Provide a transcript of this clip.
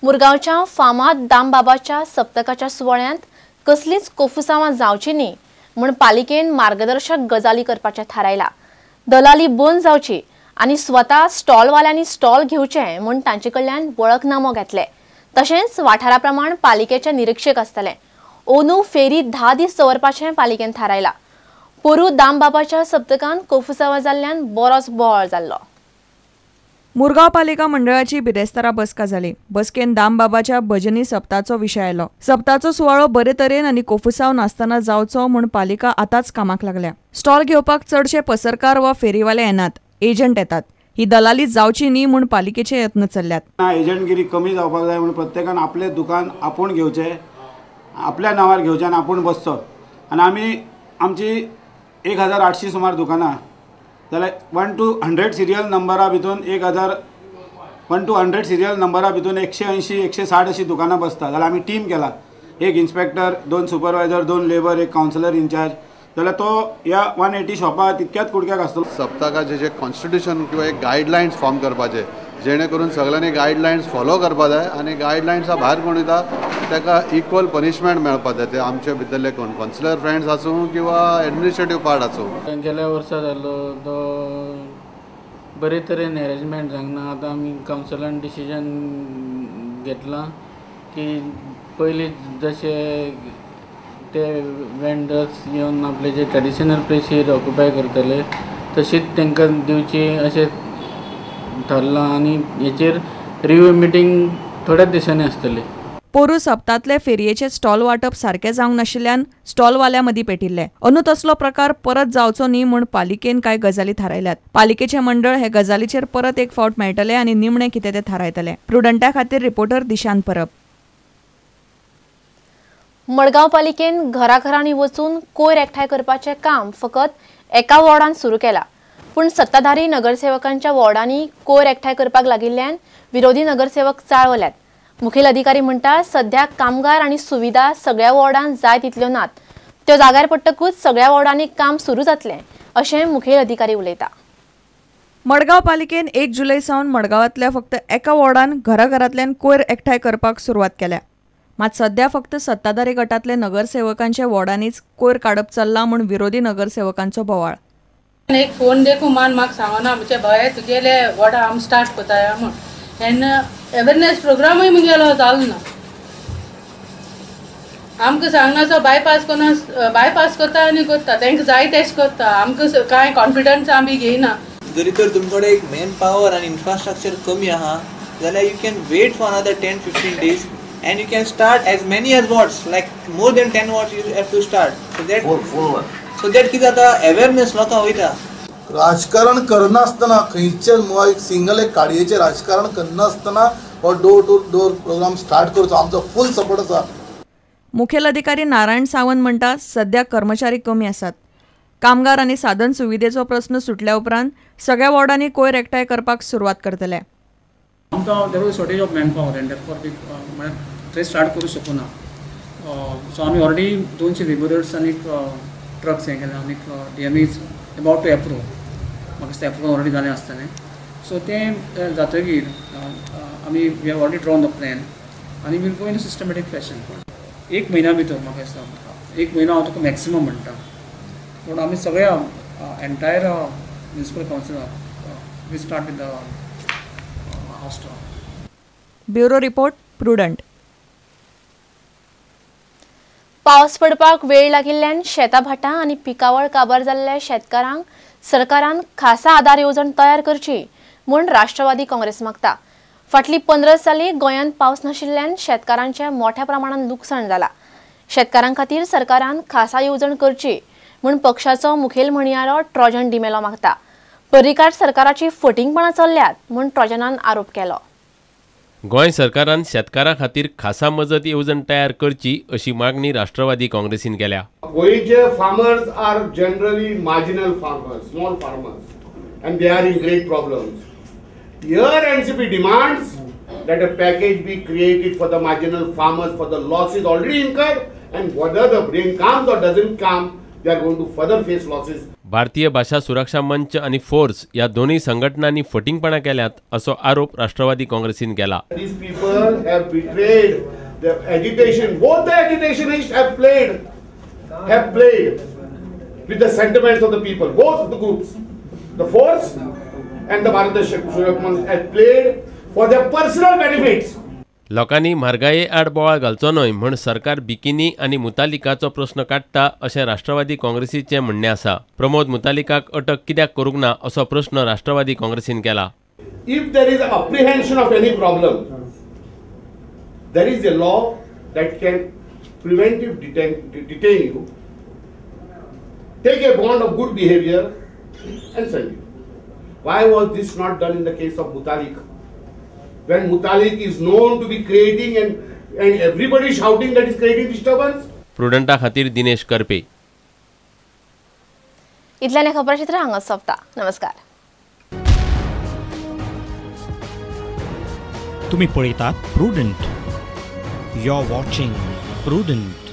मुरगांवच्या फामाद दामबाबाच्या सप्तकाच्या सुवाळ्यांत कसलीच कोफुसावां जावची न्ही म्हण पालिकेन मार्गदर्शक गजाली करपाचें थारायला। दलाली बंद जावची आनी स्वता स्टॉलवाल्यांनी स्टॉल घेवचे म्हण तांचे कडल्यान वळखनामो घेतले। तशेंच वाठारा प्रमाण पालिकेचे निरीक्षक आसतले। ओनू फेरी 10 दीस दवरपाचें पालिकेन थारायला। पोरू दामबाबाच्या सप्तकान कोफुसावां जाल्ल्यान बरोच बोवाळ जाल्लो। मुरगांव पालिका मंडळाची बिरेस्तारा बसका जाली। बसकेन दामबाबाच्या भजनी सप्ताचो विशय आयलो। सप्ताचो सुवाळो बरे तरेन आनी कोफुसाव नासतना जावचो म्हूण पालिका आतांच कामाक लागल्या। स्टॉल घेवपाक चडशे पसरकार वा फेरीवाले येनात, एजंट येतात। ही दलाली जावची न्ही म्हूण पालिकेचे यत्न चल्ल्यात। एजंटगिरी कमी जावपाक जाय म्हूण प्रत्येकान आपले दुकान आपूण घेवचे, आपल्या नांवार घेवचें आनी आपूण बसचो। आनी आमी आमची 1800 सुमार दुकानां जाल्यार 1 to 100 सिरियल नंबरा भितून 1 to 100 सिरियल नंबरा भितून 180-160 अशी दुकानां बसता। जाल्यार आमी टीम केला, एक इन्स्पेक्टर, 2 सुपरवायझर, 2 लेबर, एक कावन्सिलर इन्चार्ज। जाल्यार तो ह्या 180 शॉपां तितक्याच कुडक्याक आसतलो। सप्तकाचे जे कॉन्स्टिट्यूशन किंवा एक गायडलायन्स फॉर्म करपाचे, जेणे करून सगळ्यांनी गायडलायन्स फॉलो करपा जाय आनी गायडलायन्सा भायर कोण येता ताका इक्वल पनिशमेंट मेळपा जाय। ते आमचे भितरले कोण कावन्सिलर फ्रेंड्स आसूं किंवा एडमिनिस्ट्रेटिव्ह पार्ट आसूं। गेल्या वर्सा जालो तो बरे तरेन अरेंजमेंट जावना। आतां आमी कावन्सिलान डिसिजन घेतलां की पयलीं जशे ते वेंडर्स येवन आपले जे ट्रेडिशनल प्लेसीर ऑक्युपाय करतले तशीच तांकां दिवची अशें ठरलां आनी हेचेर रिव्यू मिटींग थोड्याच दिसांनी आसतली। पोरू सप्तांतले फेरयेचे स्टॉल वांटप सारकें जावंक नाशिल्ल्यान स्टॉलवाल्या मदीं पेटिल्ले। अंदू तसलो प्रकार परत जावचो न्ही म्हूण पालिकेन कांय गजाली थारायल्यात। पालिकेचे मंडळ हे गजालीचेर परत एक फावट मेळटले आनी निमणें कितें तें थारायतले। प्रुडंटा खातीर रिपोर्टर दिशांत परब। मडगांव पालिकेन घराघरांनी वचून कोयर एकठांय करपाचें काम फकत एका वॉर्डान सुरू केलां, पूण सत्ताधारी नगरसेवकांच्या वॉर्डांनी कोयर एकठांय करपाक लागिल्ल्यान विरोधी नगरसेवक चाळवल्यात। मुखेल अधिकारी म्हणटा सध्या कामगार आनी सुविधा सगळ्या वॉर्डांत जाय तितल्यो नात, त्यो जाग्यार पडटकूच सगळ्या वॉर्डांनी काम सुरू जातलें अशें मुखेल अधिकारी उलयता। मडगांव पालिकेन 1 जुलय सावन मडगांवांतल्या फक्त एका वॉर्डान घराघरांतल्यान कोयर एकठांय करपाक सुरवात केल्या। मात सध्या फक्त सत्ताधारी गटांतले नगरसेवकांच्या वॉर्डांनीच कोयर काडप चल्लां म्हूण विरोधी नगरसेवकांचो बोवाळ। एक फोन देखून मान म्हाका सांगना म्हणजे भय तुगेले वॉर्डा आमी स्टार्ट कोताय म्हूण तेन्ना अवेरनेस प्रोग्रामूय मुगेलो जालो ना। आमकां सांगना बायपास कोता आनी कोत्ता तांकां जाय तेश कोत्ता, आमकां कांय कॉन्फिडन्स आमी घेयना। जरी तर तुमचे कडेन एक मेन पावर आनी इन्फ्रास्ट्रक्चर कमी आहा जाल्यार you can wait for another 10-15 days and you can start as many as watts, like more than 10 watts you have to start, so that कितें जाता अवेरनेस लोकां वयता। राजकारण करनासतना खंयचे सिंगल एक काडयेचें राजकारण करनासतना हो door to door program start करचो आमचो फुल सपोर्ट आसा। मुखेल अधिकारी नारायण सावंत म्हणटा सध्या कर्मचारी कमी आसात। कामगार आनी साधन सुविधेचो प्रस्न सुटल्या उपरांत सगळ्या वॉर्डांनी कोयर एकठांय करपाक सुरवात करतले। आमकां there is shortage of man power and for म्हळ्यार थंय स्टार्ट करूं शकूना। सो आमी ऑलरेडी 200 लेबरर्स आनी ट्रक्स हें केल्या आनी DME is about to approve, म्हाका दिसता एप्रूव ऑलरेडी जालें आसतलें। सो तें जातकीर आमी we have already drawn the plan आनी will go in a systematic fashion. 1 म्हयन्या भितर म्हाका दिसता 1 म्हयनो हांव तुका मॅक्सिमम म्हणटा, पूण आमी सगळ्या एंटायर म्युनिसिपल कावन्सिलाक we start with the bureau report prudent. पावस पडपाक वेळ लागिल्ल्यान शेतां भाटां आनी पिकावळ काबार जाल्ल्या शेतकारांक सरकारान खासा आदार येवजण तयार करची म्हूण राष्ट्रवादी काँग्रेस मागता। फाटली 15 साली गोंयांत पावस नाशिल्ल्यान शेतकारांचें मोठ्या प्रमाणात लुकसाण जालां। शेतकारां खातीर सरकारान खासा येवजण करची म्हूण पक्षाचो मुखेल म्हणयारो ट्रोजन डिमेलो मागता। पर्रीकार सरकाराची फटिंगपणां चल्ल्यात म्हूण ट्रोजनान आरोप केलो। गोंय सरकारान शेतकारां खातीर खासा मजत येवजण तयार करची अशी मागणी राष्ट्रवादी काँग्रेसीन केल्या। गोंयचे farmers are generally marginal farmers, small farmers, and they are in great problems. Here NCP demands that a package be created for the marginal farmers for the losses already incurred, and whether the rain comes or doesn't come, they are going to further face losses. भारतीय भाषा सुरक्षा मंच आणि force या दोन्ही संघटनांनी फटिंगपणा केल्यात असो आरोप राष्ट्रवादी काँग्रेसीन केला. These people have betrayed the agitation. Both the agitationists have played with the sentiments of the people. Both the groups, the force and the Bharatiya Surakshha Manch, have played for their personal benefits. लोकांनी म्हारगाये आड बोवाळ घालचो न्हय म्हण सरकार bikini आणि मुतालिकाचो प्रश्न काडटा अशें राष्ट्रवादी काँग्रेसीचें म्हणणें आसा. प्रमोद मुतालिकाक अटक कित्याक करूंक ना असो प्रश्न राष्ट्रवादी काँग्रेसीन केला. If there is apprehension of any problem, there is a law that can preventive detain you, take a bond of good behavior and send you. Why was this not done in the case of Mutalik? When Mutalik is known to be creating and everybody shouting that is creating disturbance. प्रुडंटा खातीर दिनेश करपे. इतल्याने खबरचित्र हांगा सोंपता. नमस्कार. तुम्ही पळयतात Prudent. You are watching prudent.